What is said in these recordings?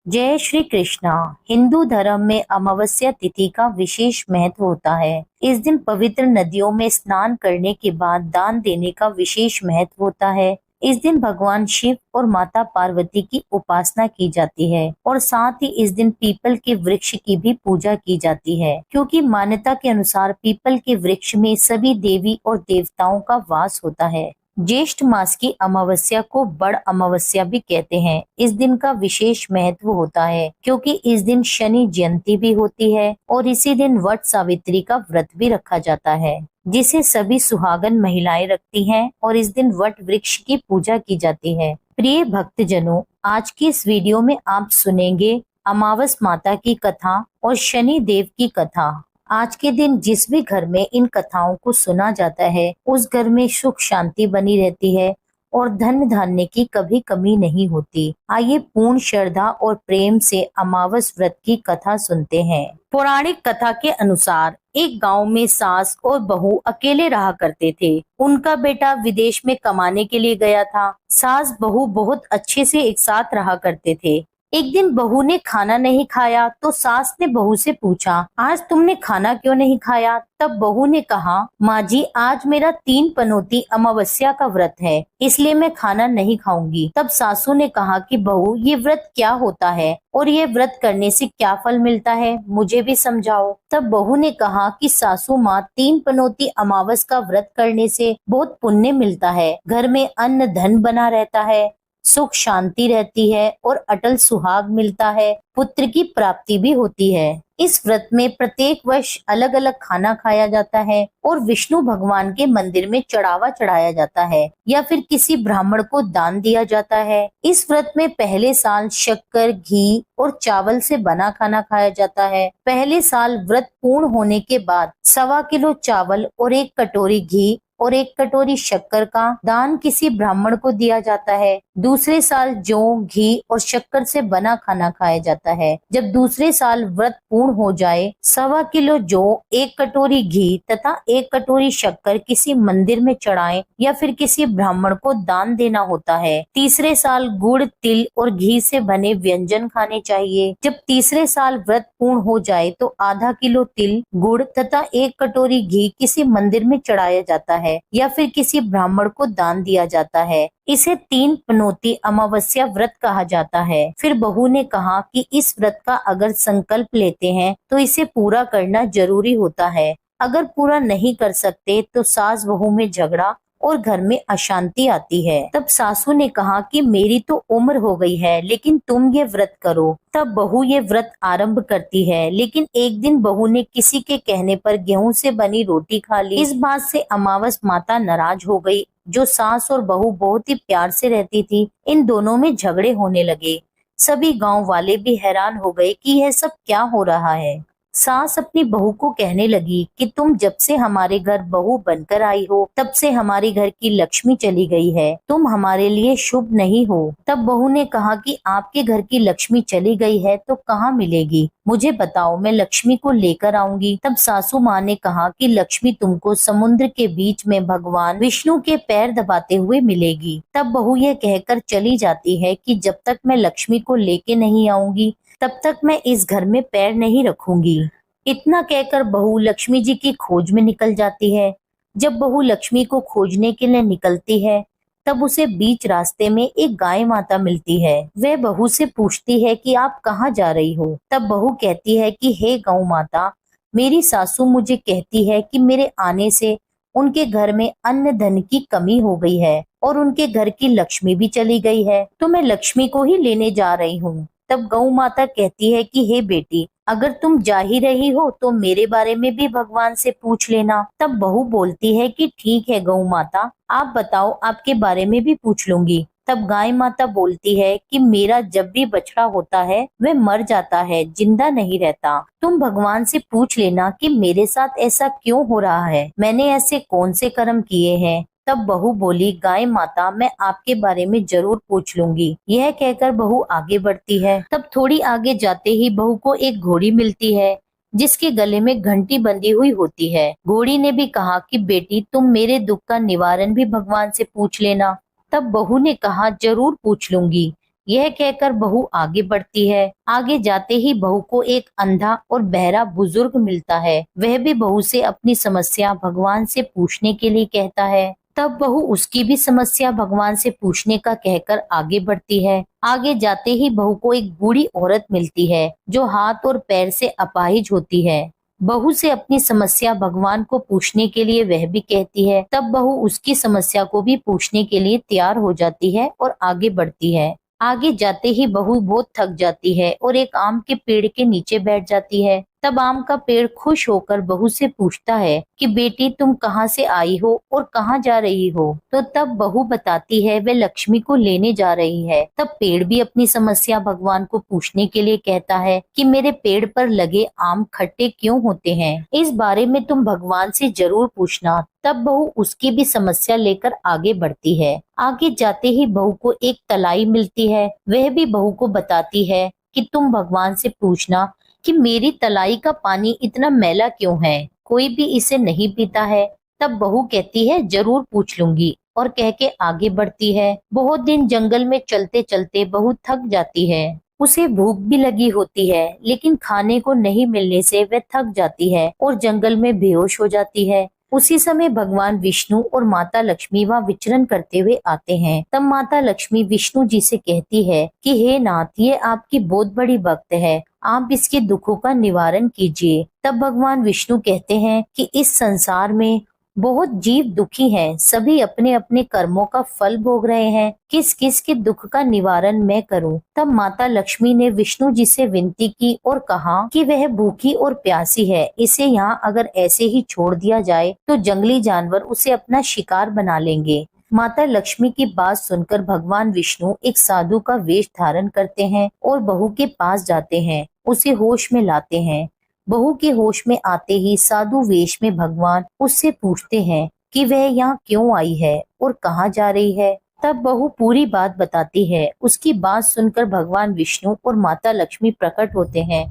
जय श्री कृष्णा। हिंदू धर्म में अमावस्या तिथि का विशेष महत्व होता है। इस दिन पवित्र नदियों में स्नान करने के बाद दान देने का विशेष महत्व होता है। इस दिन भगवान शिव और माता पार्वती की उपासना की जाती है और साथ ही इस दिन पीपल के वृक्ष की भी पूजा की जाती है, क्योंकि मान्यता के अनुसार पीपल के वृक्ष में सभी देवी और देवताओं का वास होता है। ज्येष्ठ मास की अमावस्या को बड़ अमावस्या भी कहते हैं। इस दिन का विशेष महत्व होता है क्योंकि इस दिन शनि जयंती भी होती है और इसी दिन वट सावित्री का व्रत भी रखा जाता है, जिसे सभी सुहागन महिलाएं रखती हैं और इस दिन वट वृक्ष की पूजा की जाती है। प्रिय भक्तजनों, आज की इस वीडियो में आप सुनेंगे अमावस माता की कथा और शनि देव की कथा। आज के दिन जिस भी घर में इन कथाओं को सुना जाता है उस घर में सुख शांति बनी रहती है और धन धान्य की कभी कमी नहीं होती। आइए पूर्ण श्रद्धा और प्रेम से अमावस व्रत की कथा सुनते हैं। पौराणिक कथा के अनुसार एक गांव में सास और बहू अकेले रहा करते थे। उनका बेटा विदेश में कमाने के लिए गया था। सास बहू बहुत अच्छे से एक साथ रहा करते थे। एक दिन बहू ने खाना नहीं खाया तो सास ने बहू से पूछा, आज तुमने खाना क्यों नहीं खाया? तब बहू ने कहा, माँ जी, आज मेरा 3 पनौती अमावस्या का व्रत है, इसलिए मैं खाना नहीं खाऊंगी। तब सासू ने कहा कि बहू, ये व्रत क्या होता है और ये व्रत करने से क्या फल मिलता है, मुझे भी समझाओ। तब बहू ने कहा कि सासू माँ, 3 पनौती अमावस का व्रत करने से बहुत पुण्य मिलता है, घर में अन्न धन बना रहता है, सुख शांति रहती है और अटल सुहाग मिलता है, पुत्र की प्राप्ति भी होती है। इस व्रत में प्रत्येक वर्ष अलग अलग खाना खाया जाता है और विष्णु भगवान के मंदिर में चढ़ावा चढ़ाया जाता है या फिर किसी ब्राह्मण को दान दिया जाता है। इस व्रत में पहले साल शक्कर, घी और चावल से बना खाना खाया जाता है। पहले साल व्रत पूर्ण होने के बाद 1.25 किलो चावल और 1 कटोरी घी और 1 कटोरी शक्कर का दान किसी ब्राह्मण को दिया जाता है। दूसरे साल जौ, घी और शक्कर से बना खाना खाया जाता है। जब दूसरे साल व्रत पूर्ण हो जाए, 1.25 किलो जौ, 1 कटोरी घी तथा 1 कटोरी शक्कर किसी मंदिर में चढ़ाएं या फिर किसी ब्राह्मण को दान देना होता है। तीसरे साल गुड़, तिल और घी से बने व्यंजन खाने चाहिए। जब तीसरे साल व्रत पूर्ण हो जाए तो आधा किलो तिल, गुड़ तथा 1 कटोरी घी किसी मंदिर में चढ़ाया जाता है या फिर किसी ब्राह्मण को दान दिया जाता है। इसे 3 पनौती अमावस्या व्रत कहा जाता है। फिर बहू ने कहा कि इस व्रत का अगर संकल्प लेते हैं तो इसे पूरा करना जरूरी होता है। अगर पूरा नहीं कर सकते तो सास बहू में झगड़ा और घर में अशांति आती है। तब सासू ने कहा कि मेरी तो उम्र हो गई है, लेकिन तुम ये व्रत करो। तब बहू ये व्रत आरंभ करती है, लेकिन एक दिन बहू ने किसी के कहने पर गेहूं से बनी रोटी खा ली। इस बात से अमावस माता नाराज हो गई। जो सास और बहू बहुत ही प्यार से रहती थी, इन दोनों में झगड़े होने लगे। सभी गांव वाले भी हैरान हो गए कि यह सब क्या हो रहा है। सास अपनी बहू को कहने लगी कि तुम जब से हमारे घर बहू बनकर आई हो तब से हमारे घर की लक्ष्मी चली गई है, तुम हमारे लिए शुभ नहीं हो। तब बहू ने कहा कि आपके घर की लक्ष्मी चली गई है तो कहाँ मिलेगी, मुझे बताओ, मैं लक्ष्मी को लेकर आऊंगी। तब सासू माँ ने कहा कि लक्ष्मी तुमको समुद्र के बीच में भगवान विष्णु के पैर दबाते हुए मिलेगी। तब बहू यह कहकर चली जाती है कि जब तक मैं लक्ष्मी को लेके नहीं आऊंगी तब तक मैं इस घर में पैर नहीं रखूंगी। इतना कहकर बहू लक्ष्मी जी की खोज में निकल जाती है। जब बहू लक्ष्मी को खोजने के लिए निकलती है तब उसे बीच रास्ते में एक गाय माता मिलती है। वह बहू से पूछती है कि आप कहाँ जा रही हो? तब बहू कहती है कि हे गौ माता, मेरी सासू मुझे कहती है कि मेरे आने से उनके घर में अन्न धन की कमी हो गई है और उनके घर की लक्ष्मी भी चली गई है, तो मैं लक्ष्मी को ही लेने जा रही हूँ। तब गौ माता कहती है कि हे बेटी, अगर तुम जा ही रही हो तो मेरे बारे में भी भगवान से पूछ लेना। तब बहू बोलती है कि ठीक है गौ माता, आप बताओ, आपके बारे में भी पूछ लूंगी। तब गाय माता बोलती है कि मेरा जब भी बछड़ा होता है वह मर जाता है, जिंदा नहीं रहता। तुम भगवान से पूछ लेना कि मेरे साथ ऐसा क्यों हो रहा है, मैंने ऐसे कौन से कर्म किए हैं। तब बहू बोली, गाय माता, मैं आपके बारे में जरूर पूछ लूंगी। यह कहकर बहू आगे बढ़ती है। तब थोड़ी आगे जाते ही बहू को एक घोड़ी मिलती है जिसके गले में घंटी बंधी हुई होती है। घोड़ी ने भी कहा कि बेटी, तुम मेरे दुख का निवारण भी भगवान से पूछ लेना। तब बहू ने कहा, जरूर पूछ लूंगी। यह कहकर बहू आगे बढ़ती है। आगे जाते ही बहू को एक अंधा और बहरा बुजुर्ग मिलता है। वह भी बहू से अपनी समस्या भगवान से पूछने के लिए कहता है। तब बहू उसकी भी समस्या भगवान से पूछने का कहकर आगे बढ़ती है। आगे जाते ही बहू को एक बूढ़ी औरत मिलती है जो हाथ और पैर से अपाहिज होती है। बहू से अपनी समस्या भगवान को पूछने के लिए वह भी कहती है। तब बहू उसकी समस्या को भी पूछने के लिए तैयार हो जाती है और आगे बढ़ती है। आगे जाते ही बहू बहुत थक जाती है और एक आम के पेड़ के नीचे बैठ जाती है। तब आम का पेड़ खुश होकर बहू से पूछता है कि बेटी तुम कहाँ से आई हो और कहाँ जा रही हो। तो तब बहू बताती है वह लक्ष्मी को लेने जा रही है। तब पेड़ भी अपनी समस्या भगवान को पूछने के लिए कहता है कि मेरे पेड़ पर लगे आम खट्टे क्यों होते हैं, इस बारे में तुम भगवान से जरूर पूछना। तब बहू उसकी भी समस्या लेकर आगे बढ़ती है। आगे जाते ही बहू को एक तलाई मिलती है। वह भी बहू को बताती है कि तुम भगवान से पूछना कि मेरी तलाई का पानी इतना मैला क्यों है, कोई भी इसे नहीं पीता है। तब बहू कहती है जरूर पूछ लूंगी और कह के आगे बढ़ती है। बहुत दिन जंगल में चलते चलते बहू थक जाती है। उसे भूख भी लगी होती है, लेकिन खाने को नहीं मिलने से वह थक जाती है और जंगल में बेहोश हो जाती है। उसी समय भगवान विष्णु और माता लक्ष्मी वहाँ विचरण करते हुए आते हैं। तब माता लक्ष्मी विष्णु जी से कहती है कि हे नाथ, ये आपकी बहुत बड़ी भक्त है, आप इसके दुखों का निवारण कीजिए। तब भगवान विष्णु कहते हैं कि इस संसार में बहुत जीव दुखी हैं, सभी अपने अपने कर्मों का फल भोग रहे हैं, किस किस के दुख का निवारण मैं करूं। तब माता लक्ष्मी ने विष्णु जी से विनती की और कहा कि वह भूखी और प्यासी है, इसे यहाँ अगर ऐसे ही छोड़ दिया जाए तो जंगली जानवर उसे अपना शिकार बना लेंगे। माता लक्ष्मी की बात सुनकर भगवान विष्णु एक साधु का वेश धारण करते हैं और बहू के पास जाते हैं, उसे होश में लाते हैं। बहू के होश में आते ही साधु वेश में भगवान उससे पूछते हैं कि वह यहाँ क्यों आई है और कहाँ जा रही है। तब बहू पूरी बात बताती है। उसकी बात सुनकर भगवान विष्णु और माता लक्ष्मी प्रकट होते हैं।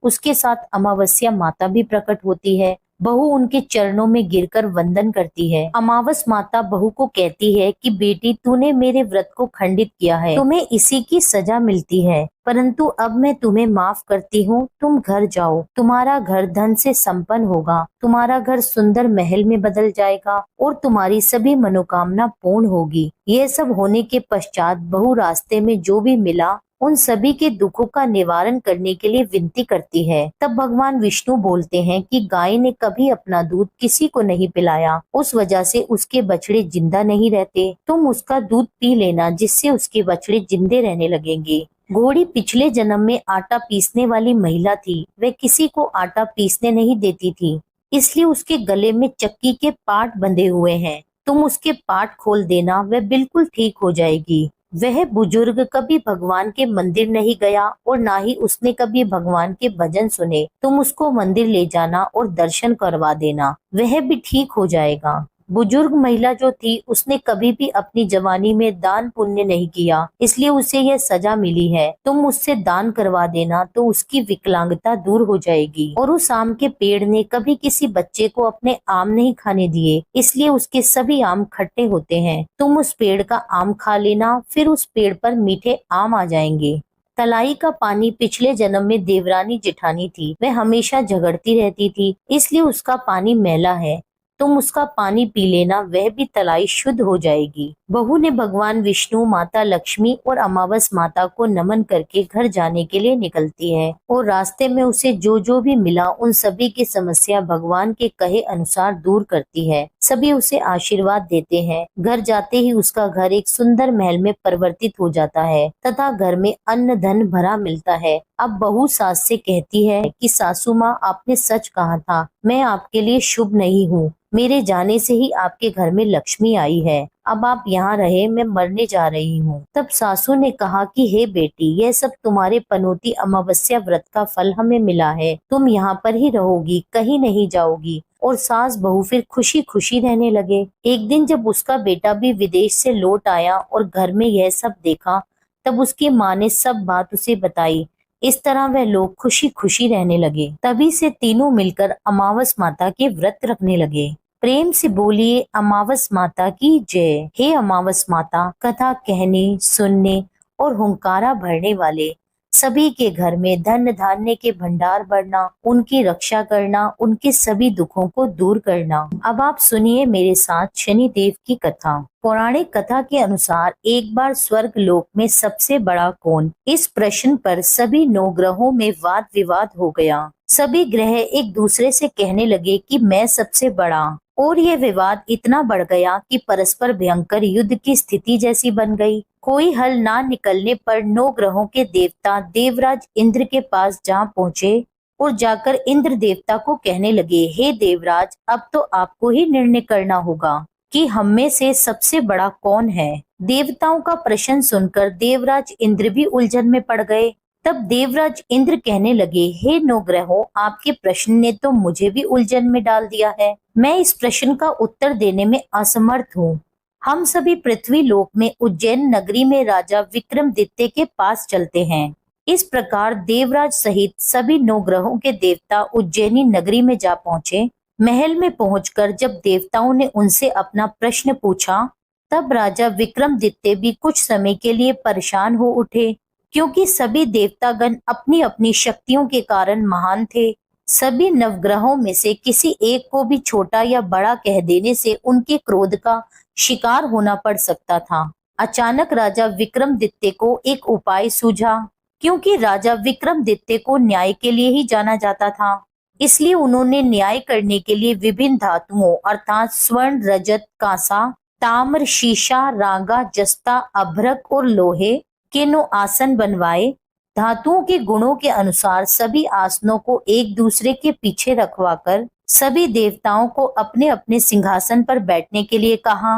उसके साथ अमावस्या माता भी प्रकट होती है। बहू उनके चरणों में गिरकर वंदन करती है। अमावस माता बहू को कहती है कि बेटी, तूने मेरे व्रत को खंडित किया है, तुम्हें इसी की सजा मिलती है, परंतु अब मैं तुम्हें माफ करती हूँ। तुम घर जाओ, तुम्हारा घर धन से संपन्न होगा, तुम्हारा घर सुंदर महल में बदल जाएगा और तुम्हारी सभी मनोकामना पूर्ण होगी। यह सब होने के पश्चात बहू रास्ते में जो भी मिला उन सभी के दुखों का निवारण करने के लिए विनती करती है। तब भगवान विष्णु बोलते हैं कि गाय ने कभी अपना दूध किसी को नहीं पिलाया, उस वजह से उसके बछड़े जिंदा नहीं रहते। तुम उसका दूध पी लेना, जिससे उसके बछड़े जिंदे रहने लगेंगे। घोड़ी पिछले जन्म में आटा पीसने वाली महिला थी। वह किसी को आटा पीसने नहीं देती थी, इसलिए उसके गले में चक्की के पाट बंधे हुए हैं। तुम उसके पाट खोल देना, वह बिल्कुल ठीक हो जाएगी। वह बुजुर्ग कभी भगवान के मंदिर नहीं गया और ना ही उसने कभी भगवान के भजन सुने। तुम उसको मंदिर ले जाना और दर्शन करवा देना, वह भी ठीक हो जाएगा। बुजुर्ग महिला जो थी, उसने कभी भी अपनी जवानी में दान पुण्य नहीं किया, इसलिए उसे यह सजा मिली है। तुम उससे दान करवा देना तो उसकी विकलांगता दूर हो जाएगी। और उस आम के पेड़ ने कभी किसी बच्चे को अपने आम नहीं खाने दिए, इसलिए उसके सभी आम खट्टे होते हैं। तुम उस पेड़ का आम खा लेना, फिर उस पेड़ पर मीठे आम आ जाएंगे। तलाई का पानी पिछले जन्म में देवरानी जेठानी थी। वह हमेशा झगड़ती रहती थी, इसलिए उसका पानी मैला है। तुम उसका पानी पी लेना, वह भी तलाई शुद्ध हो जाएगी। बहू ने भगवान विष्णु, माता लक्ष्मी और अमावस माता को नमन करके घर जाने के लिए निकलती है और रास्ते में उसे जो जो भी मिला उन सभी की समस्या भगवान के कहे अनुसार दूर करती है। सभी उसे आशीर्वाद देते हैं। घर जाते ही उसका घर एक सुंदर महल में परिवर्तित हो जाता है तथा घर में अन्न धन भरा मिलता है। अब बहू सास से कहती है कि सासू माँ, आपने सच कहा था, मैं आपके लिए शुभ नहीं हूँ। मेरे जाने से ही आपके घर में लक्ष्मी आई है। अब आप यहाँ रहे, मैं मरने जा रही हूँ। तब सासू ने कहा कि हे बेटी, यह सब तुम्हारे पनौती अमावस्या व्रत का फल हमें मिला है। तुम यहाँ पर ही रहोगी, कहीं नहीं जाओगी। और सास बहू फिर खुशी खुशी रहने लगे। एक दिन जब उसका बेटा भी विदेश से लौट आया और घर में यह सब देखा, तब उसकी माँ ने सब बात उसे बताई। इस तरह वह लोग खुशी खुशी रहने लगे। तभी से तीनों मिलकर अमावस माता के व्रत रखने लगे। प्रेम से बोलिए अमावस माता की जय। हे अमावस माता, कथा कहने, सुनने और हुंकारा भरने वाले सभी के घर में धन धान्य के भंडार बढ़ना, उनकी रक्षा करना, उनके सभी दुखों को दूर करना। अब आप सुनिए मेरे साथ शनिदेव की कथा। पौराणिक कथा के अनुसार एक बार स्वर्ग लोक में सबसे बड़ा कौन, इस प्रश्न पर सभी 9 ग्रहों में वाद विवाद हो गया। सभी ग्रह एक दूसरे से कहने लगे कि मैं सबसे बड़ा, और ये विवाद इतना बढ़ गया कि परस्पर भयंकर युद्ध की स्थिति जैसी बन गई। कोई हल ना निकलने पर 9 ग्रहों के देवता देवराज इंद्र के पास जा पहुँचे और जाकर इंद्र देवता को कहने लगे, हे देवराज, अब तो आपको ही निर्णय करना होगा कि हम में से सबसे बड़ा कौन है। देवताओं का प्रश्न सुनकर देवराज इंद्र भी उलझन में पड़ गए। तब देवराज इंद्र कहने लगे, हे 9 ग्रहों, आपके प्रश्न ने तो मुझे भी उलझन में डाल दिया है। मैं इस प्रश्न का उत्तर देने में असमर्थ हूँ। हम सभी पृथ्वी लोक में उज्जैन नगरी में राजा विक्रमादित्य के पास चलते हैं। इस प्रकार देवराज सहित सभी 9 ग्रहों के देवता उज्जैनी नगरी में जा पहुँचे। महल में पहुंचकर जब देवताओं ने उनसे अपना प्रश्न पूछा, तब राजा विक्रमादित्य भी कुछ समय के लिए परेशान हो उठे, क्योंकि सभी देवतागण अपनी अपनी शक्तियों के कारण महान थे। सभी नवग्रहों में से किसी एक को भी छोटा या बड़ा कह देने से उनके क्रोध का शिकार होना पड़ सकता था। अचानक राजा विक्रमादित्य को एक उपाय सूझा। क्योंकि राजा विक्रमादित्य को न्याय के लिए ही जाना जाता था, इसलिए उन्होंने न्याय करने के लिए विभिन्न धातुओं अर्थात स्वर्ण, रजत, कांसा, ताम्र, शीशा, रांगा, जस्ता, अभ्रक और लोहे के 9 आसन बनवाए। धातुओं के गुणों के अनुसार सभी आसनों को एक दूसरे के पीछे रखवाकर सभी देवताओं को अपने अपने सिंहासन पर बैठने के लिए कहा।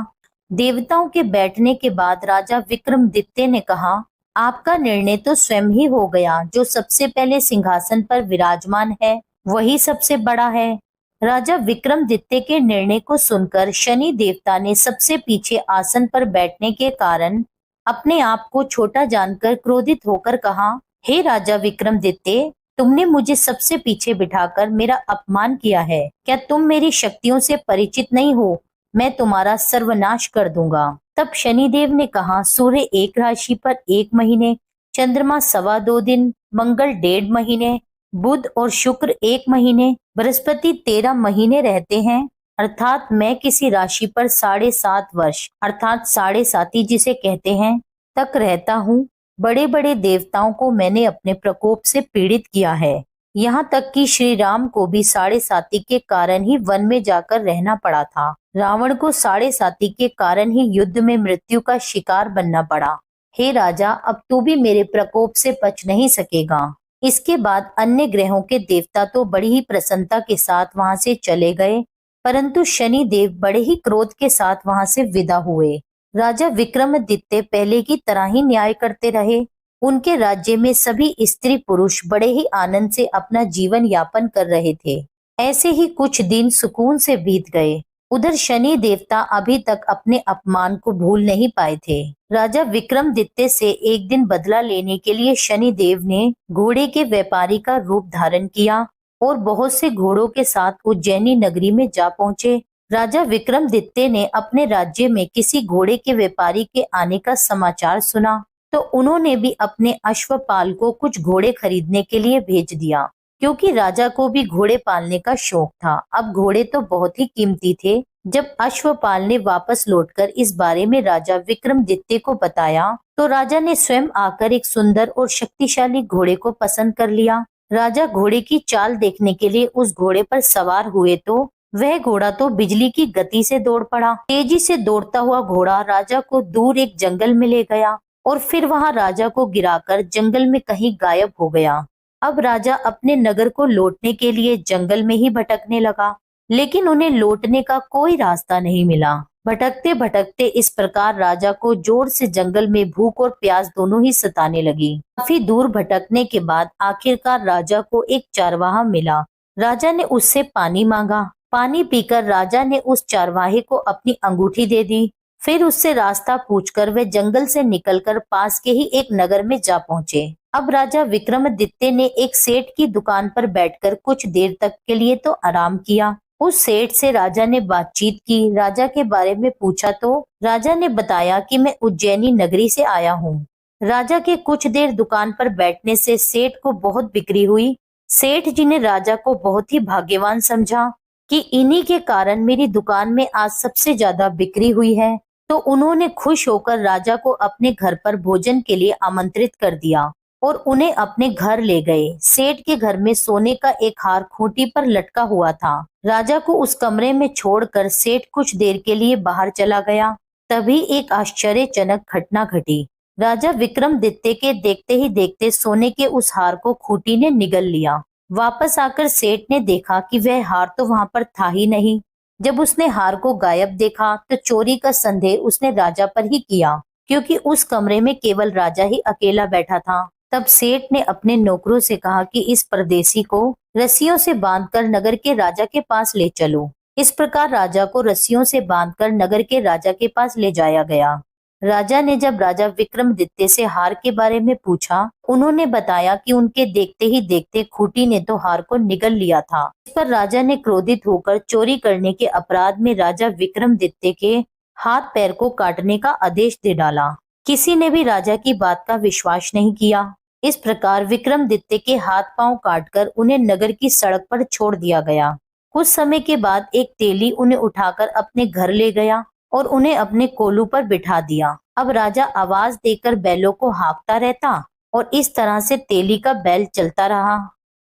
देवताओं के बैठने के बाद राजा विक्रमादित्य ने कहा, आपका निर्णय तो स्वयं ही हो गया। जो सबसे पहले सिंहासन पर विराजमान है वही सबसे बड़ा है। राजा विक्रमादित्य के निर्णय को सुनकर शनि देवता ने सबसे पीछे आसन पर बैठने के कारण अपने आप को छोटा जानकर क्रोधित होकर कहा, हे राजा विक्रमादित्य, तुमने मुझे सबसे पीछे बिठाकर मेरा अपमान किया है। क्या तुम मेरी शक्तियों से परिचित नहीं हो? मैं तुम्हारा सर्वनाश कर दूंगा। तब शनिदेव ने कहा, सूर्य एक राशि पर 1 महीने, चंद्रमा 2.25 दिन, मंगल 1.5 महीने, बुध और शुक्र 1 महीने, बृहस्पति 13 महीने रहते हैं। अर्थात मैं किसी राशि पर 7.5 वर्ष अर्थात 7.5 जिसे कहते हैं तक रहता हूँ। बड़े बड़े देवताओं को मैंने अपने प्रकोप से पीड़ित किया है। यहाँ तक कि श्री राम को भी 7.5 के कारण ही वन में जाकर रहना पड़ा था। रावण को 7.5 के कारण ही युद्ध में मृत्यु का शिकार बनना पड़ा। हे राजा, अब तू भी मेरे प्रकोप से बच नहीं सकेगा। इसके बाद अन्य ग्रहों के देवता तो बड़ी ही प्रसन्नता के साथ वहां से चले गए, परंतु शनि देव बड़े ही क्रोध के साथ वहां से विदा हुए। राजा विक्रमादित्य पहले की तरह ही न्याय करते रहे। उनके राज्य में सभी स्त्री पुरुष बड़े ही आनंद से अपना जीवन यापन कर रहे थे। ऐसे ही कुछ दिन सुकून से बीत गए। उधर शनि देवता अभी तक अपने अपमान को भूल नहीं पाए थे। राजा विक्रमादित्य से एक दिन बदला लेने के लिए शनि देव ने घोड़े के व्यापारी का रूप धारण किया और बहुत से घोड़ों के साथ उज्जैनी नगरी में जा पहुंचे। राजा विक्रमादित्य ने अपने राज्य में किसी घोड़े के व्यापारी के आने का समाचार सुना, तो उन्होंने भी अपने अश्वपाल को कुछ घोड़े खरीदने के लिए भेज दिया, क्योंकि राजा को भी घोड़े पालने का शौक था। अब घोड़े तो बहुत ही कीमती थे। जब अश्वपाल ने वापस लौटकर इस बारे में राजा विक्रमादित्य को बताया, तो राजा ने स्वयं आकर एक सुंदर और शक्तिशाली घोड़े को पसंद कर लिया। राजा घोड़े की चाल देखने के लिए उस घोड़े पर सवार हुए तो वह घोड़ा तो बिजली की गति से दौड़ पड़ा। तेजी से दौड़ता हुआ घोड़ा राजा को दूर एक जंगल में ले गया और फिर वहां राजा को गिराकर जंगल में कहीं गायब हो गया। अब राजा अपने नगर को लौटने के लिए जंगल में ही भटकने लगा, लेकिन उन्हें लौटने का कोई रास्ता नहीं मिला। भटकते भटकते इस प्रकार राजा को जोर से जंगल में भूख और प्यास दोनों ही सताने लगी। काफी दूर भटकने के बाद आखिरकार राजा को एक चारवाहा मिला। राजा ने उससे पानी मांगा। पानी पीकर राजा ने उस चारवाहे को अपनी अंगूठी दे दी। फिर उससे रास्ता पूछकर वे जंगल से निकलकर पास के ही एक नगर में जा पहुंचे। अब राजा विक्रमादित्य ने एक सेठ की दुकान पर बैठकर कुछ देर तक के लिए तो आराम किया। उस सेठ से राजा ने बातचीत की। राजा के बारे में पूछा तो राजा ने बताया कि मैं उज्जैनी नगरी से आया हूँ। राजा के कुछ देर दुकान पर बैठने से सेठ को बहुत बिक्री हुई। सेठ जी ने राजा को बहुत ही भाग्यवान समझा कि इन्हीं के कारण मेरी दुकान में आज सबसे ज्यादा बिक्री हुई है। तो उन्होंने खुश होकर राजा को अपने घर पर भोजन के लिए आमंत्रित कर दिया और उन्हें अपने घर ले गए। सेठ के घर में सोने का एक हार खूंटी पर लटका हुआ था। राजा को उस कमरे में छोड़कर सेठ कुछ देर के लिए बाहर चला गया। तभी एक आश्चर्यजनक घटना घटी। राजा विक्रमादित्य के देखते ही देखते सोने के उस हार को खूंटी ने निगल लिया। वापस आकर सेठ ने देखा कि वह हार तो वहां पर था ही नहीं। जब उसने हार को गायब देखा तो चोरी का संदेह उसने राजा पर ही किया, क्योंकि उस कमरे में केवल राजा ही अकेला बैठा था। तब सेठ ने अपने नौकरों से कहा कि इस परदेसी को रस्सियों से बांधकर नगर के राजा के पास ले चलो। इस प्रकार राजा को रस्सियों से बांधकर नगर के राजा के पास ले जाया गया। राजा ने जब राजा विक्रमादित्य से हार के बारे में पूछा, उन्होंने बताया कि उनके देखते ही देखते खूंटी ने तो हार को निगल लिया था। इस पर राजा ने क्रोधित होकर चोरी करने के अपराध में राजा विक्रमादित्य के हाथ पैर को काटने का आदेश दे डाला। किसी ने भी राजा की बात का विश्वास नहीं किया। इस प्रकार विक्रमादित्य के हाथ पांव काटकर उन्हें नगर की सड़क पर छोड़ दिया गया। कुछ समय के बाद एक तेली उन्हें उठाकर अपने घर ले गया और उन्हें अपने कोलू पर बिठा दिया। अब राजा आवाज देकर बैलों को हाँकता रहता और इस तरह से तेली का बैल चलता रहा।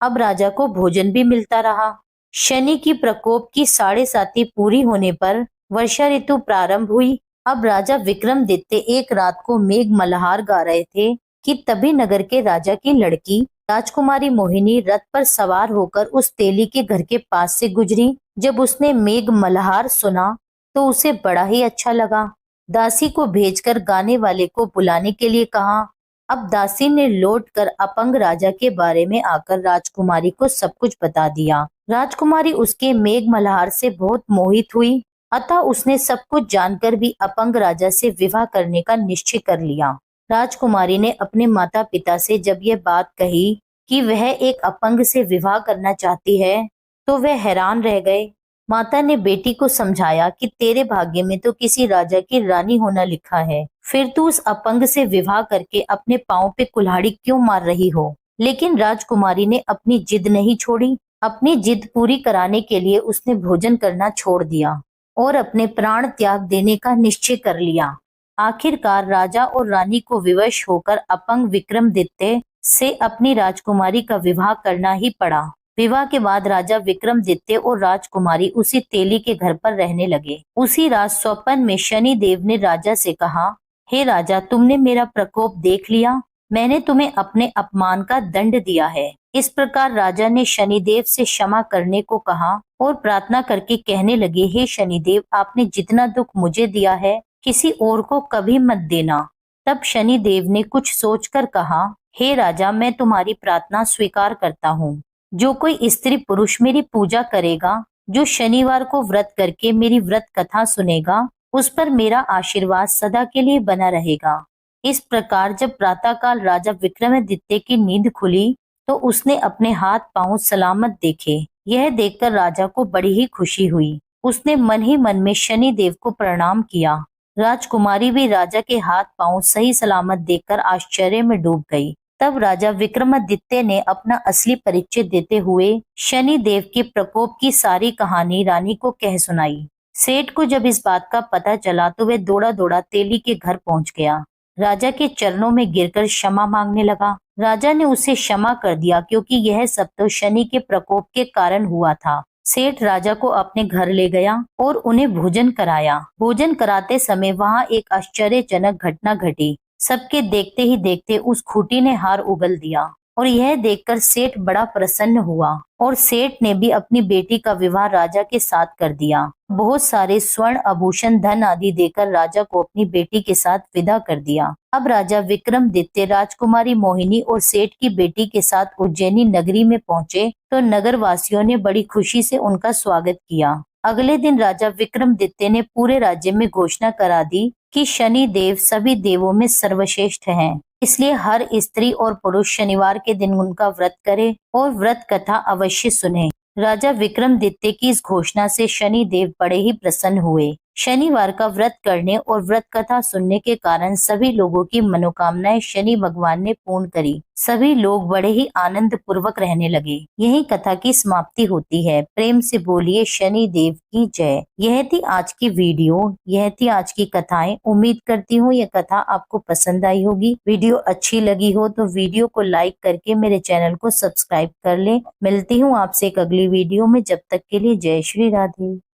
अब राजा को भोजन भी मिलता रहा। शनि की प्रकोप की 7.5 पूरी होने पर वर्षा ऋतु प्रारंभ हुई। अब राजा विक्रमादित्य एक रात को मेघ मल्हार गा रहे थे कि तभी नगर के राजा की लड़की राजकुमारी मोहिनी रथ पर सवार होकर उस तेली के घर के पास से गुजरी। जब उसने मेघ मल्हार सुना तो उसे बड़ा ही अच्छा लगा। दासी को भेजकर गाने वाले को बुलाने के लिए कहा। अब दासी ने लौटकर अपंग राजा के बारे में आकर राजकुमारी को सब कुछ बता दिया। राजकुमारी उसके मेघ मल्हार से बहुत मोहित हुई, अतः उसने सब कुछ जानकर भी अपंग राजा से विवाह करने का निश्चय कर लिया। राजकुमारी ने अपने माता पिता से जब यह बात कही कि वह एक अपंग से विवाह करना चाहती है, तो वह हैरान रह गए। माता ने बेटी को समझाया कि तेरे भाग्य में तो किसी राजा की रानी होना लिखा है, फिर तू उस अपंग से विवाह करके अपने पांव पे कुल्हाड़ी क्यों मार रही हो। लेकिन राजकुमारी ने अपनी जिद नहीं छोड़ी। अपनी जिद पूरी कराने के लिए उसने भोजन करना छोड़ दिया और अपने प्राण त्याग देने का निश्चय कर लिया। आखिरकार राजा और रानी को विवश होकर अपंग विक्रमादित्य से अपनी राजकुमारी का विवाह करना ही पड़ा। विवाह के बाद राजा विक्रमादित्य और राजकुमारी उसी तेली के घर पर रहने लगे। उसी रात स्वप्न में शनि देव ने राजा से कहा, हे राजा, तुमने मेरा प्रकोप देख लिया। मैंने तुम्हें अपने अपमान का दंड दिया है। इस प्रकार राजा ने शनिदेव से क्षमा करने को कहा और प्रार्थना करके कहने लगे, हे शनिदेव, आपने जितना दुख मुझे दिया है किसी और को कभी मत देना। तब शनिदेव ने कुछ सोचकर कहा, हे राजा, मैं तुम्हारी प्रार्थना स्वीकार करता हूँ। जो कोई स्त्री पुरुष मेरी पूजा करेगा, जो शनिवार को व्रत करके मेरी व्रत कथा सुनेगा, उस पर मेरा आशीर्वाद सदा के लिए बना रहेगा। इस प्रकार जब प्रातःकाल राजा विक्रमादित्य की नींद खुली तो उसने अपने हाथ पांव सलामत देखे। यह देखकर राजा को बड़ी ही खुशी हुई। उसने मन ही मन में शनि देव को प्रणाम किया। राजकुमारी भी राजा के हाथ पांव सही सलामत देखकर आश्चर्य में डूब गई। तब राजा विक्रमादित्य ने अपना असली परिचय देते हुए शनि देव के प्रकोप की सारी कहानी रानी को कह सुनाई। सेठ को जब इस बात का पता चला तो वह दौड़ा दौड़ा तेली के घर पहुंच गया। राजा के चरणों में गिरकर क्षमा मांगने लगा। राजा ने उसे क्षमा कर दिया, क्योंकि यह सब तो शनि के प्रकोप के कारण हुआ था। सेठ राजा को अपने घर ले गया और उन्हें भोजन कराया। भोजन कराते समय वहां एक आश्चर्यजनक घटना घटी। सबके देखते ही देखते उस खूंटी ने हार उगल दिया और यह देखकर सेठ बड़ा प्रसन्न हुआ और सेठ ने भी अपनी बेटी का विवाह राजा के साथ कर दिया। बहुत सारे स्वर्ण आभूषण धन आदि देकर राजा को अपनी बेटी के साथ विदा कर दिया। अब राजा विक्रमादित्य राजकुमारी मोहिनी और सेठ की बेटी के साथ उज्जैनी नगरी में पहुंचे तो नगर वासियों ने बड़ी खुशी से उनका स्वागत किया। अगले दिन राजा विक्रमादित्य ने पूरे राज्य में घोषणा करा दी कि शनि देव सभी देवों में सर्वश्रेष्ठ हैं, इसलिए हर स्त्री और पुरुष शनिवार के दिन उनका व्रत करे और व्रत कथा अवश्य सुने। राजा विक्रमादित्य की इस घोषणा से शनि देव बड़े ही प्रसन्न हुए। शनिवार का व्रत करने और व्रत कथा सुनने के कारण सभी लोगों की मनोकामनाएं शनि भगवान ने पूर्ण करी। सभी लोग बड़े ही आनंद पूर्वक रहने लगे। यही कथा की समाप्ति होती है। प्रेम से बोलिए शनि देव की जय। यह थी आज की वीडियो, यह थी आज की कथाएं। उम्मीद करती हूँ यह कथा आपको पसंद आई होगी। वीडियो अच्छी लगी हो तो वीडियो को लाइक करके मेरे चैनल को सब्सक्राइब कर ले। मिलती हूँ आपसे एक अगली वीडियो में। जब तक के लिए जय श्री राधे।